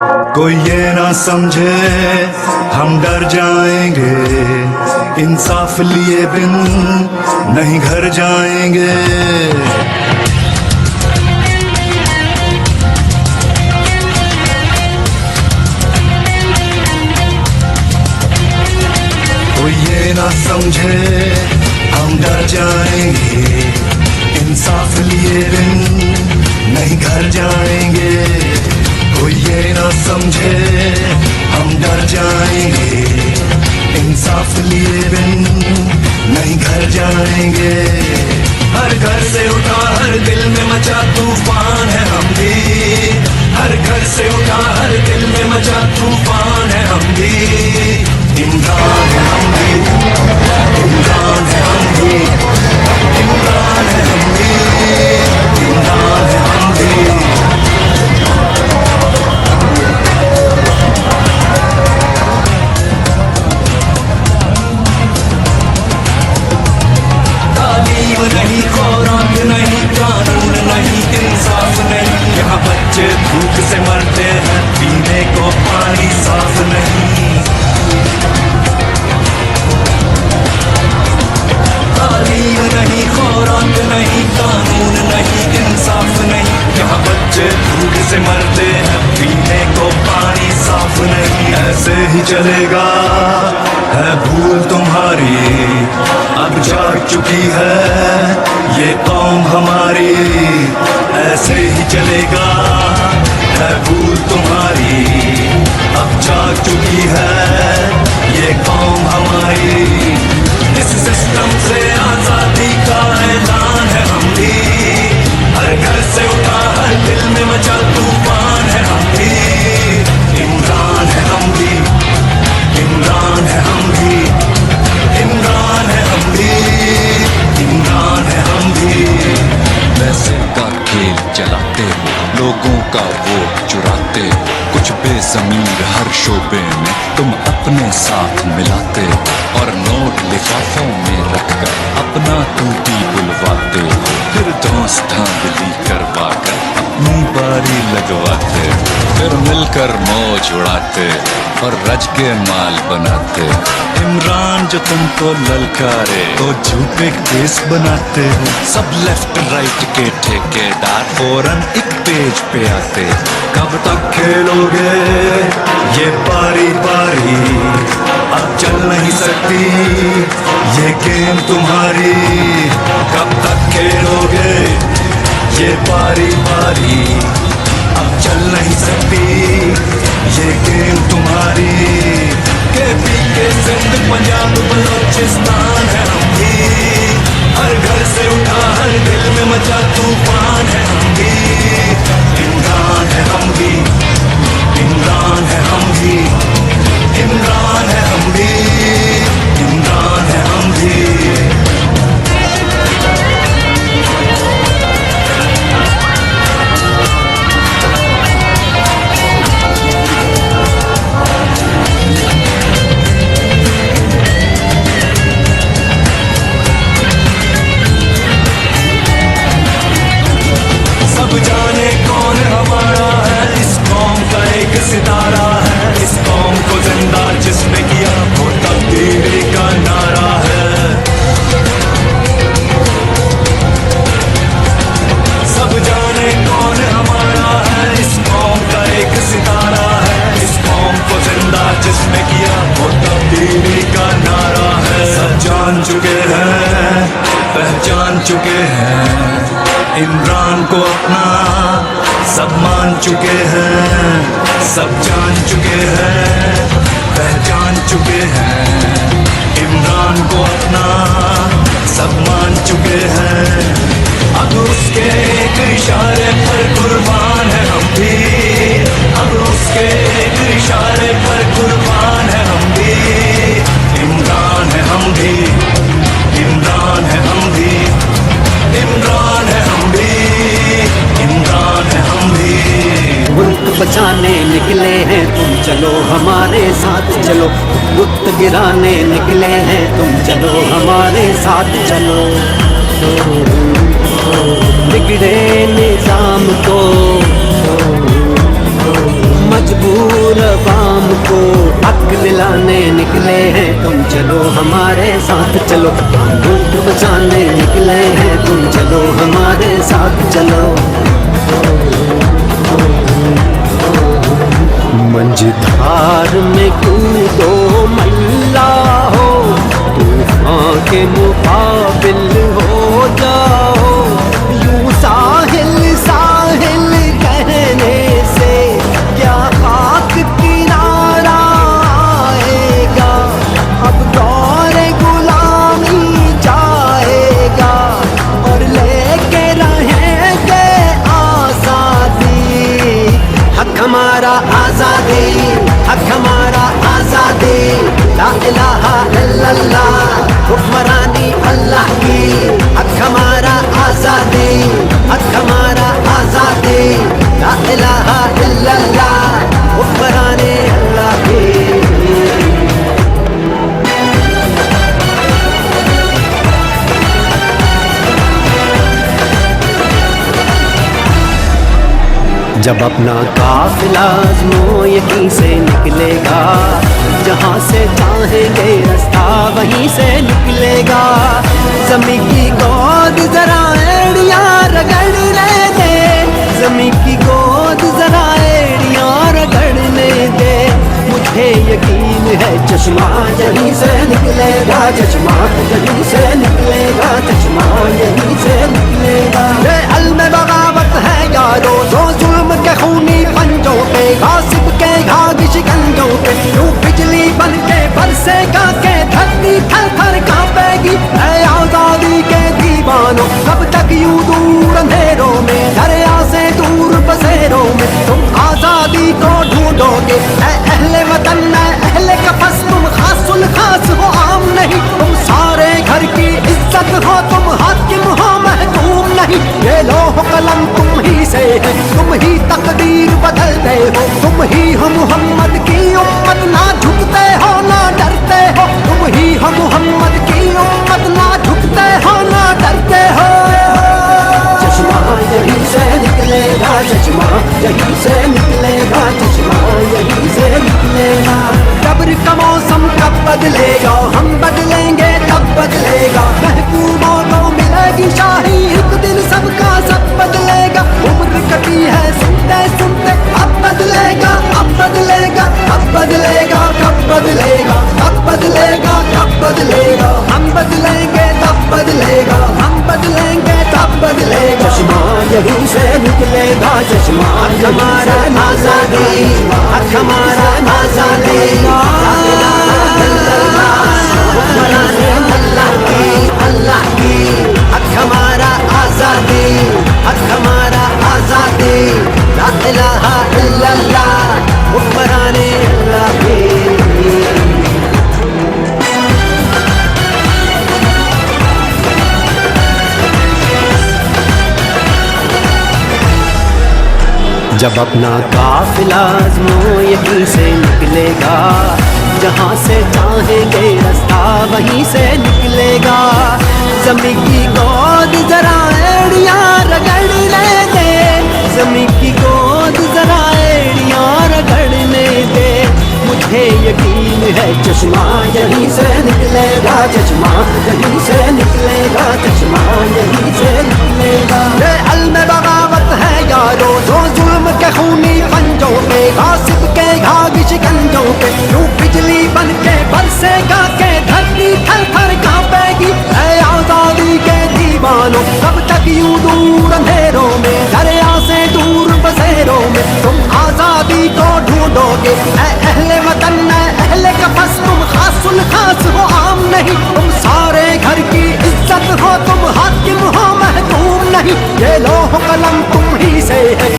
कोई ये ना समझे हम डर जाएंगे, इंसाफ लिए बिन नहीं घर जाएंगे। कोई ये ना समझे हम डर जाएंगे, इंसाफ लिए बिन नहीं घर जाएंगे। कोई ये ना समझे हम डर जाएंगे, इंसाफ लिए बिन नहीं घर जाएंगे। हर घर से उठा हर दिल में मचा तूफान है हम भी, हर घर से उठा हर दिल में मचा तूफान है हम भी। इमरान है हम भी, इमरान है हम भी, इमरान है हम भी, इमरान है हम भी। नहीं खुराक नहीं कानून नहीं इंसाफ नहीं, यहाँ बच्चे भूख से मरते हैं पीने को पानी साफ नहीं। तालीम नहीं खुराक नहीं कानून नहीं इंसाफ नहीं, यहाँ बच्चे भूख से मरते हैं पीने को पानी साफ नहीं। ऐसे ही चलेगा है भूल तुम्हारी, अब जाग चुकी है ये कौम हमारी। ऐसे ही चलेगा है भूल तुम्हारी, अब जाग चुकी है ये कौम हमारी। इस सिस्टम से आजादी का ऐलान है हम भी, हर घर से उठा हर दिल में मचा तूफान है हम भी। इमरान है हम भी, इमरान है हम भी, इमरान है हम भी, इमरान है हम भी। पैसे का खेल चलाते हो, लोगों का वोट चुराते हो, कुछ बेज़मीर हर शोबे में तुम अपने साथ मिलाते हो, और नोट लिफाफों में रखकर अपना टूटी बुलवाते हो, फिर धौंस धांधली करवा कर अपनी बारी लगवाते हो, फिर मिलकर मौज उड़ाते और रज के माल बनाते। इमरान जो तुमको ललकारे तो झूठे केस बनाते हो, सब लेफ्ट राइट के ठेकेदार फौरन एक पेज पे आते। कब तक खेलोगे ये पारी पारी, अब चल नहीं सकती ये गेम तुम्हारी। कब तक खेलोगे ये पारी पारी, अब चल नहीं सकती ये गेम तुम्हारी। केपी के सिंध पंजाब बलोचिस्तान है हम भी, हर घर से उठा हर दिल में मचा तूफान है हम भी। इमरान है हम भी, इमरान है हम भी, इमरान है हम भी, इमरान है हम भी। सब जाने कौन हमारा है, इस कौम का एक सितारा है, इस कौम को जिंदा जिसने किया वो तब्दीली का नारा है। सब जाने कौन हमारा है, इस कौम का एक सितारा है, इस कौम को जिंदा जिसने किया वो तब्दीली का नारा है। सब जान चुके हैं पहचान चुके हैं, इमरान को अपना सब मान चुके हैं। सब जान चुके हैं पहचान चुके हैं, इमरान को अपना सब मान चुके हैं। अब उसके एक इशारे पर कुर्बान है हम भी, अब उसके एक इशारे पर कुर्बान है हम भी। इमरान है हम भी, इमरान है हम भी, इमरान है हम भी, इमरान है हम भी। मुल्क बचाने निकले हैं तुम चलो हमारे साथ चलो, मुल्क गिराने निकले हैं तुम चलो हमारे साथ चलो। बिगड़े निजाम को मजबूर अवाम को हक दिलाने निकले हैं, तुम चलो हमारे साथ चलो। मुल्क बचाने निकले हैं, तुम चलो हमारे साथ चलो। मंझधार में कूदो मैला हो, तूफान के मुकाबिल हो जाओ। यूं साहिल साहिल कहने से क्या खाक किनारा आएगा। अब दौर गुलामी जाएगा और लेके रहेंगे आजादी। हक हमारा आजादी, हक हमारा आजादी। ला इलाहा इल्लल्लाह, हुक्मरानी अल्लाह की। हक हमारा आजादी, हक हमारा आजादी। ला इलाहा इल्लल्लाह, हुक्मरानी अल्लाह की। जब अपना काफिला आज़मो यकीन से निकलेगा, जहाँ से चाहेंगे रास्ता वहीं से निकलेगा। ज़मीं की गोद जरा एड़ियाँ रगड़ने दे, ज़मीं की गोद जरा एड़ियाँ रगड़ने दे। मुझे यकीन है चश्मा यहीं से निकलेगा, चश्मा यहीं से निकलेगा, चश्मा यहीं से निकलेगा। ये अलम बगावत है यारो, जो जुल्म के खूनी पंजों पे, गासिब के घाघ शिकंजों पे, यूं बिजली बन के बरसेगा के धरती थर थर कांपेगी। ऐ आजादी के दीवानों, कब तक यूं दूर अंधेरों में, दरिया से दूर बसेरों में तुम आजादी को ढूंढोगे। ऐ अहले वतन, ऐ अहले कफस, तुम खासुल खास हो, आम नहीं। तुम सारे घर की इज्जत हो, तुम हाकिम हो, महकूम नहीं। ये लोह कलम तुम ही से है, तुम ही तकदीर बदलते हो। तुम ही हो मोहम्मद की उम्मत, ना झुकते हो ना डरते हो। तुम ही हो मोहम्मद की उम्मत, ना झुकते हो ना डरते हो। चश्मा यहीं से निकलेगा, चश्मा यहीं से निकलेगा, चश्मा यहीं से निकलेगा। कब्र का मौसम कब बदलेगा, हम बदलेंगे तब बदलेगा। महबूबों को मिलेगी शाही, एक दिन सबका सब बदलेगा। उम्र कटी है सुनते सुनते, अब बदलेगा, अब बदलेगा, अब बदलेगा, कब बदलेगा, अब बदलेगा, कब बदलेगा। हम बदलेंगे तब बदलेगा, हम बदलेंगे तब बदलेगा। चश्मा यहीं से निकलेगा, चश्मा हमारा आजादी, हक हमारा आजादी। अल्लाह की, अल्लाह की। हक हमारा आजादी, हक हमारा आजादी। ला इलाहा इल्लल्लाह, हुक्मरानी अल्लाह की। जब अपना काफिला आज़मो यकीन से निकलेगा, जहाँ से चाहेंगे रास्ता वहीं से निकलेगा। ज़मीं की गोद जरा एड़ियाँ रगड़ने दे, ज़मीं की गोद जरा एड़ियाँ रगड़ने दे। मुझे यकीन है चश्मा यहीं से निकलेगा, चश्मा यहीं से निकलेगा, चश्मा यहीं से निकलेगा। ये अलम बगावत है यारो, जो जुल्म के खूनी पंजों पे, गासिब के घाघ शिकंजों पे, यूं बिजली बन के बरसेगा के धरती थर थर कांपेगी। ऐ आजादी के दीवानों, कब तक यूं दूर अंधेरों में, दरिया से दूर बसेरों में तुम आजादी को ढूंढोगे। ऐ अहले वतन, ऐ अहले कफस, तुम खासुल खास हो, आम नहीं।